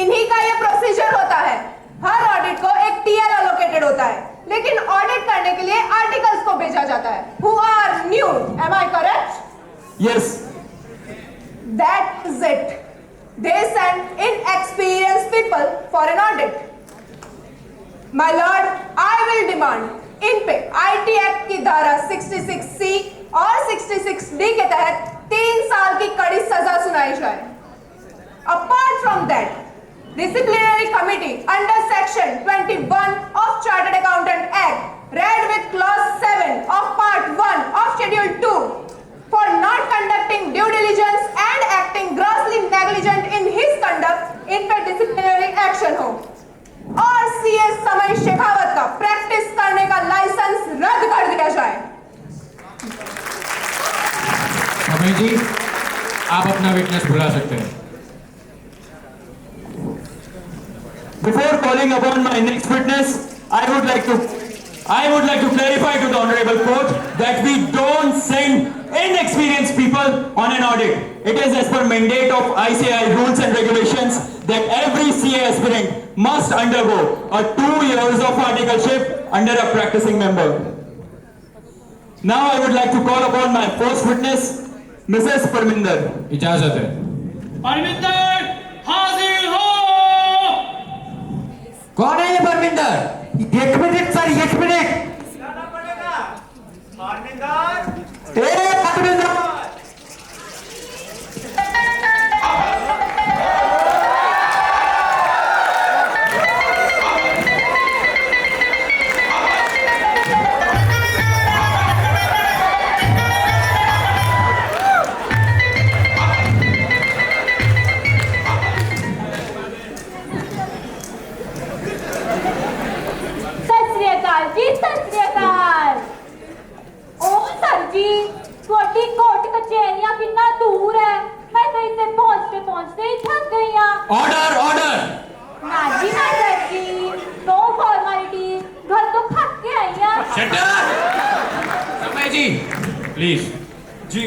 Speaker 3: इन्हीं का ये प्रोसीजर होता है। हर ऑडिट को एक TL allocated होता है, लेकिन ऑडिट करने के लिए आर्टिकल्स को भेजा जाता है who are new. Am I correct?
Speaker 5: Yes.
Speaker 3: That is it. They send inexperienced people for an audit. My lord, I will demand इन पे IT एक्ट की धारा 66C और 66D के तहत 3 साल की कड़ी सजा सुनाई जाए। Apart from that, disciplinary committee under section 21 of Chartered Accountant Act, read with clause 7 of part 1 of schedule 2,
Speaker 10: समय जी, आप अपना विटनेस बुला सकते हैं।
Speaker 5: Before calling upon my next witness, I would like to clarify to the honorable court that we don't send inexperienced people on an audit. It is as per mandate of ICAI rules and regulations that every CA aspirant must undergo a 2 years of articleship under a practicing member. Now I would like to call upon my first witness, Mrs. Parminder.
Speaker 10: इजाजत है।
Speaker 11: परमिंदर हाजिर हो।
Speaker 9: कौन है ये Parminder? 1 minute sir, 1 minute. Parminder
Speaker 2: सत श्री अकाल जी, सत श्री अकाल। ओ सर जी, ਤੁਹਾਡੀ ਕੋਰਟ ਕਚਹਿਰੀਆਂ ਕਿੰਨਾ ਦੂਰ ਹੈ। ਮੈਂ ਤਾਂ ਇੱਥੇ ਪਹੁੰਚਦੇ ਹੀ ਥੱਕ ਗਈ ਹਾਂ।
Speaker 10: Order order.
Speaker 2: ना जी ना सर जी, नो फॉर्मेलिटी, घर तो थक के आई हैं।
Speaker 10: Shut up. Samay ji, please.
Speaker 5: जी।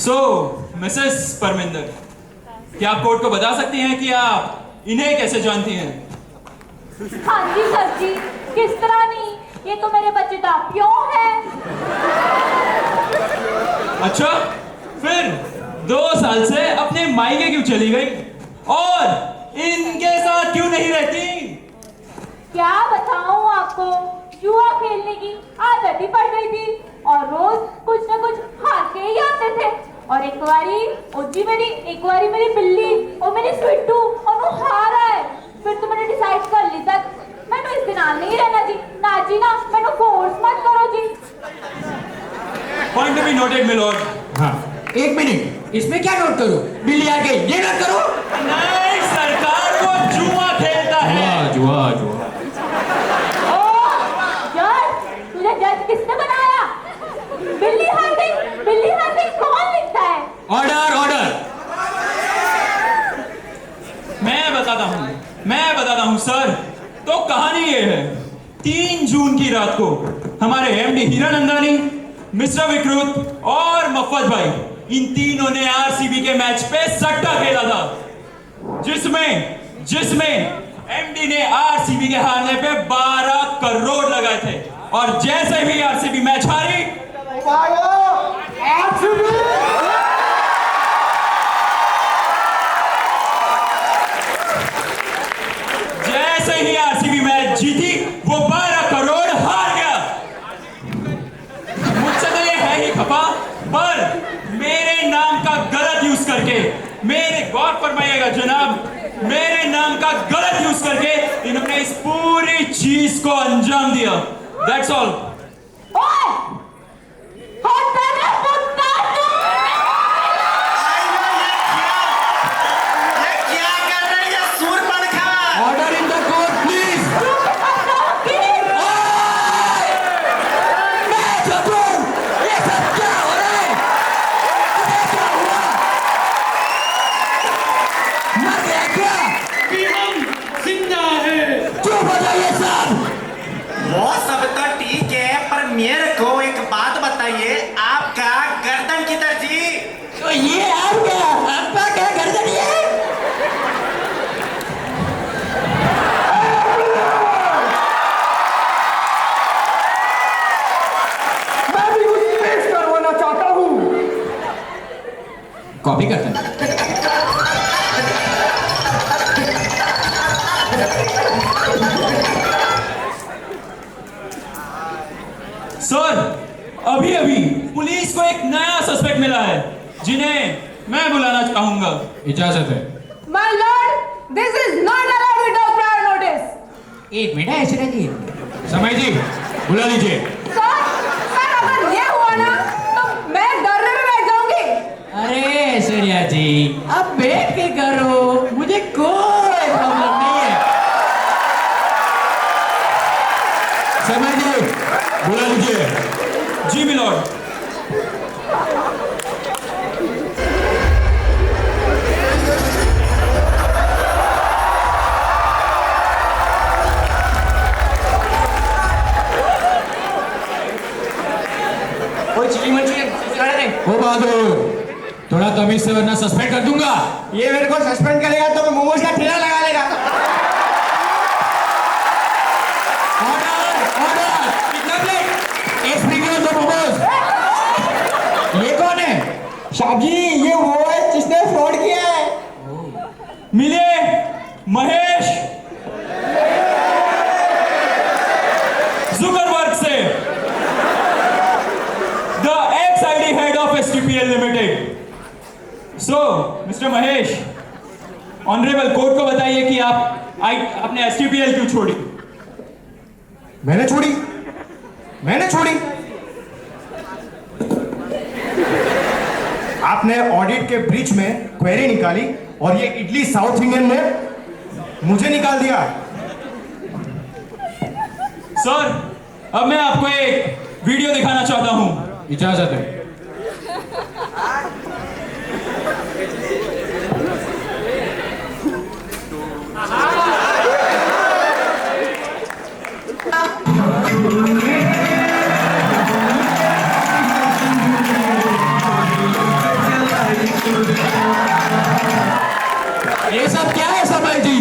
Speaker 5: So, Mrs. Parminder, क्या आप कोर्ट को बता सकती हैं कि आप इन्हें कैसे जानती हैं?
Speaker 2: हाँ जी सर जी, किस तरह नहीं, ये तो मेरे बच्चे का प्यो है।
Speaker 5: अच्छा, फिर 2 साल से अपने मायके क्यों चली गई और इनके साथ क्यों नहीं रहती?
Speaker 2: क्या बताऊं आपको, जुआ खेलने की आदत ही पड़ गई थी और रोज कुछ न कुछ हार के ही आते थे। और एक बारी मेरी बिल्ली और मेरी स्वीटू और वो हार आए। फिर तो मैंने डिसाइड कर ली तक मैंने इसके नाल नहीं रहना जी ना, मैंने फोर्स मत करो जी।
Speaker 5: Point to be noted milord.
Speaker 10: हाँ,
Speaker 9: 1 मिनट, इसमें क्या नोट करूं? बिल्ली आ गई, ये नोट करो।
Speaker 5: नहीं सरकार, वो जुआ खेलता है।
Speaker 10: जुआ जुआ।
Speaker 2: ओ जज, तुझे जज किसने बनाया? बिल्ली हार गई कौन लिखता है?
Speaker 10: Order order.
Speaker 5: मैं बताता हूँ सर। तो कहानी ये है, 3 जून की रात को हमारे एमडी हीरानंदानी, मिस्टर विकृत और मफत भाई, इन तीनों ने आरसीबी के मैच पे सट्टा खेला था, जिसमें एमडी ने आरसीबी के हारने पे 12 करोड़ लगाए थे। और जैसे ही आरसीबी मैच हारी, जैसे ही आरसीबी मैच जीती, वो 12 करोड़ हार गया। मुझसे तो ये है ही खपा, पर मेरे नाम का गलत यूज करके, मेरे गौर फरमाइएगा जनाब, मेरे नाम का गलत यूज करके इन्होंने इस पूरी चीज को अंजाम दिया। That's all.
Speaker 2: ओए! होता है पुत्ता तू!
Speaker 4: ये क्या कर रहे हैं Surpanakha?
Speaker 9: Order in the court please. मैं जबूं, ये सब क्या हो रहा है? ये क्या हुआ? मर गया क्या?
Speaker 11: अभी हम जिंदा है।
Speaker 9: क्यों बताइए साहब?
Speaker 4: वो सब तो ठीक है, पर मेरे को एक बात बताइए, आपका गर्दन किधर जी?
Speaker 9: तो ये आप क्या? आपका क्या गर्दन ये?
Speaker 1: मैं भी कुछ पेश करवाना चाहता हूँ।
Speaker 10: कॉपी करते हैं।
Speaker 5: सर, अभी पुलिस को एक नया सस्पेक्ट मिला है, जिन्हें मैं बुलाना चाहूंगा।
Speaker 10: इजाजत है।
Speaker 3: My lord, this is not allowed without prior notice.
Speaker 9: 1 minute ऐसे जी।
Speaker 10: समय जी, बुला लीजिए।
Speaker 3: सर, अगर ये हुआ ना तो मैं दर्रे में बैठ जाऊंगी।
Speaker 9: अरे ऐश्वर्या जी, अब बैठ के करो, मुझे कोई प्रॉब्लम नहीं है।
Speaker 10: समय जी, बुला लीजिए।
Speaker 4: चिली मंचूरियन दे।
Speaker 10: ओ बहादुर, थोड़ा तमीज से वरना सस्पेंड कर दूंगा।
Speaker 4: ये मेरे को सस्पेंड करेगा तो मैं मोमोज का ठेला लगा लेगा।
Speaker 10: ऑर्डर, ऑर्डर, कितना प्लेट? एक स्पीकर दो मोमोज। ये कौन है?
Speaker 4: साहब जी, ये वो है जिसने फ्रॉड किया है।
Speaker 5: मिले महेश जुकरबर्ग से, the ex-ID head of STPL Limited. So, Mr. Mahesh, honourable court को बताइए कि आपने STPL क्यों छोड़ी?
Speaker 1: मैंने छोड़ी? आपने ऑडिट के ब्रीच में क्वेरी निकाली और ये इडली साउथ इंडियन ने मुझे निकाल दिया।
Speaker 5: सर, अब मैं आपको एक वीडियो दिखाना चाहता हूं।
Speaker 10: इजाजत है। ये सब क्या है समय जी?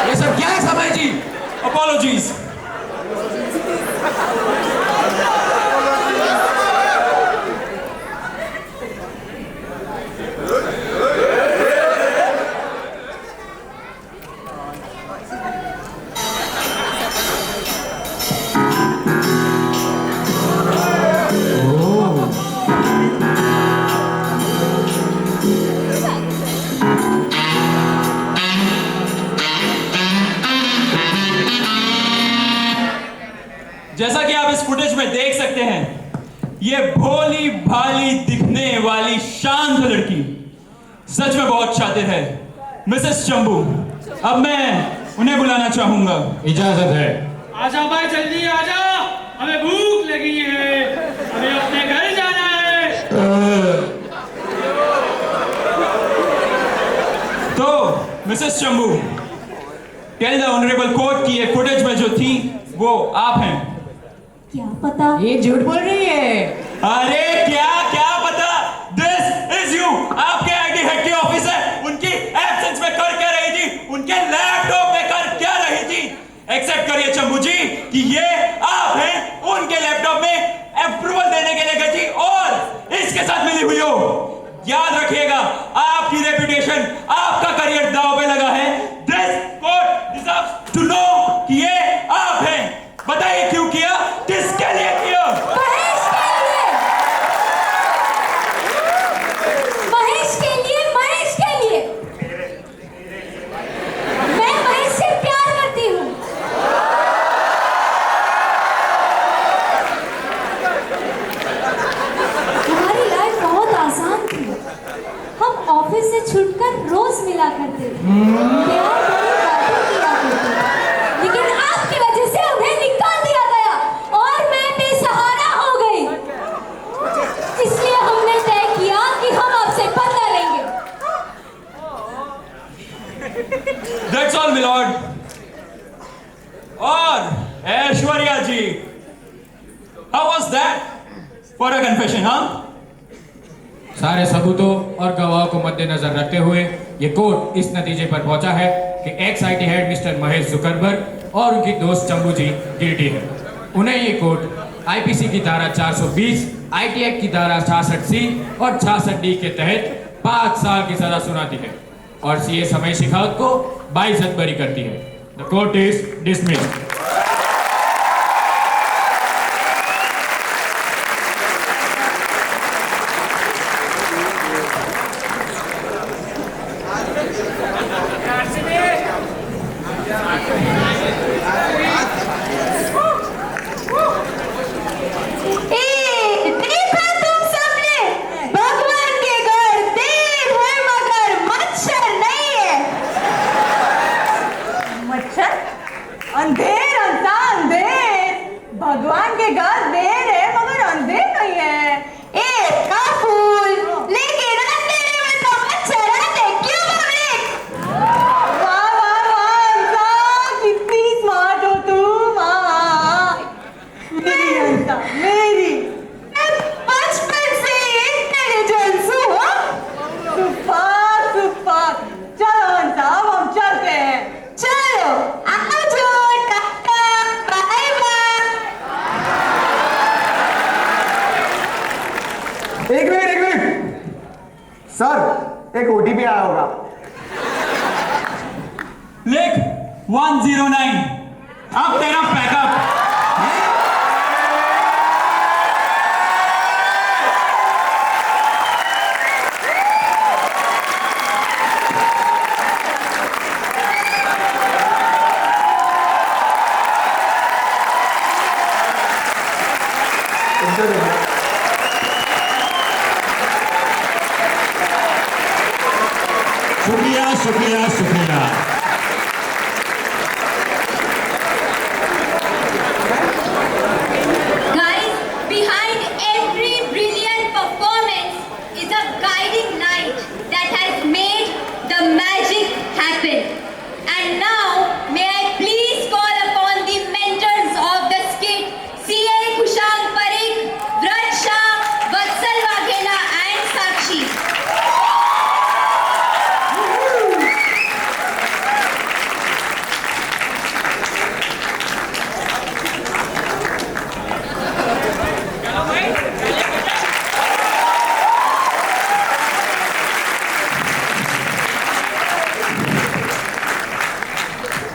Speaker 10: ये सब क्या है समय जी?
Speaker 5: Apologies. जैसा कि आप इस फुटेज में देख सकते हैं, ये भोली भाली दिखने वाली शांत लड़की सच में बहुत शातिर है, मिसेस चंबू। अब मैं उन्हें बुलाना चाहूंगा।
Speaker 10: इजाजत है।
Speaker 11: आजा भाई, जल्दी आजा, हमें भूख लगी है, हमें अपने घर जाना है।
Speaker 5: तो Mrs Chambu, tell the honourable court की ये फुटेज में जो थी वो आप हैं।
Speaker 2: क्या पता?
Speaker 3: ये झूठ बोल रही है।
Speaker 5: अरे क्या पता? This is you. आपके आईटी हेड की ऑफिस है, उनकी एब्सेंस में कर क्या रही थी? उनके लैपटॉप में कर क्या रही थी? एक्सेप्ट करिए चंबू जी कि ये आप हैं, उनके लैपटॉप में अप्रूवल देने के लिए गई थी और इसके साथ मिली हुई हो। याद रखिएगा, आपकी रेपुटेशन, आपका करियर दांव पे लगा है। This court deserves to know कि ये आप हैं। बताइए क्यों किया, किसके लिए किया?
Speaker 2: महेश के लिए, महेश के लिए, महेश के लिए। मैं महेश से प्यार करती हूँ। हमारी लाइफ बहुत आसान थी। हम ऑफिस से छुटकर रोज मिला करते थे, प्यार भरी बातें किया करते थे। लेकिन आपकी वजह से उन्हें निकाल दिया गया और मैं बेसहारा हो गई। इसलिए हमने तय किया कि हम आपसे बदला लेंगे।
Speaker 5: That's all, my lord. और ऐश्वर्या जी, how was that for a confession, हाँ?
Speaker 10: सारे सबूतों और गवाहों को मद्देनजर रखते हुए ये कोर्ट इस नतीजे पर पहुंचा है कि ex-IT head mister Mahesh Zuckerberg और उनकी दोस्त चंबू जी गिल्टी है। उन्हें ये कोर्ट आईपीसी की धारा 420, आईटी एक्ट की धारा 66C और 66D के तहत 5 साल की सजा सुनाती है और सीए समय शेखावत को 22 बरी करती है। The court is dismissed.
Speaker 3: अंधेर अंता अंधेर, भगवान के घर देर है मगर अंधेर नहीं है।
Speaker 2: एक का फूल लेकिन अंधेरे में तो मच्छर आते क्यों पब्लिक?
Speaker 3: वाह वाह वाह अंता, कितनी स्मार्ट हो तुम।
Speaker 1: सर एक ओटीपी आया होगा।
Speaker 5: लिख 109। अब तेरा पैकअप।
Speaker 9: शुक्रिया शुक्रिया शुक्रिया।
Speaker 2: Guys, behind every brilliant performance is a guiding light that has made the magic happen. And now, may I please call upon the mentors of the skit, CA Kushank Parikh, Vraj Shah, Vatsal Waghela and Sakshi.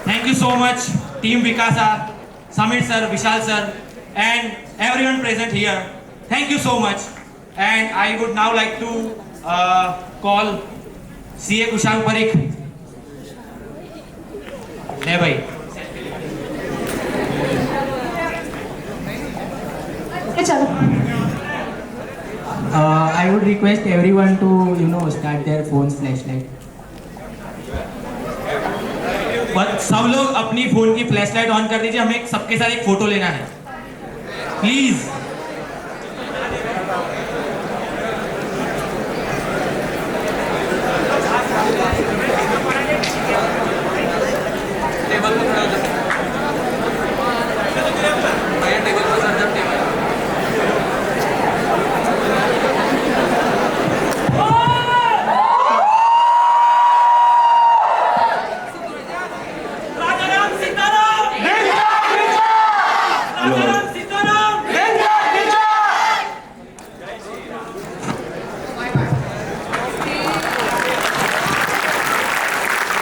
Speaker 10: Thank you so much, Team Vikasa, Samir sir, Vishal sir, and everyone present here. Thank you so much. And I would now like to call CA Kushank Parikh. ले भाई.
Speaker 12: I would request everyone to start their phone's flashlight.
Speaker 10: बस सब लोग अपनी phone की flashlight on कर दीजिए, हमें सबके साथ एक फोटो लेना है प्लीज।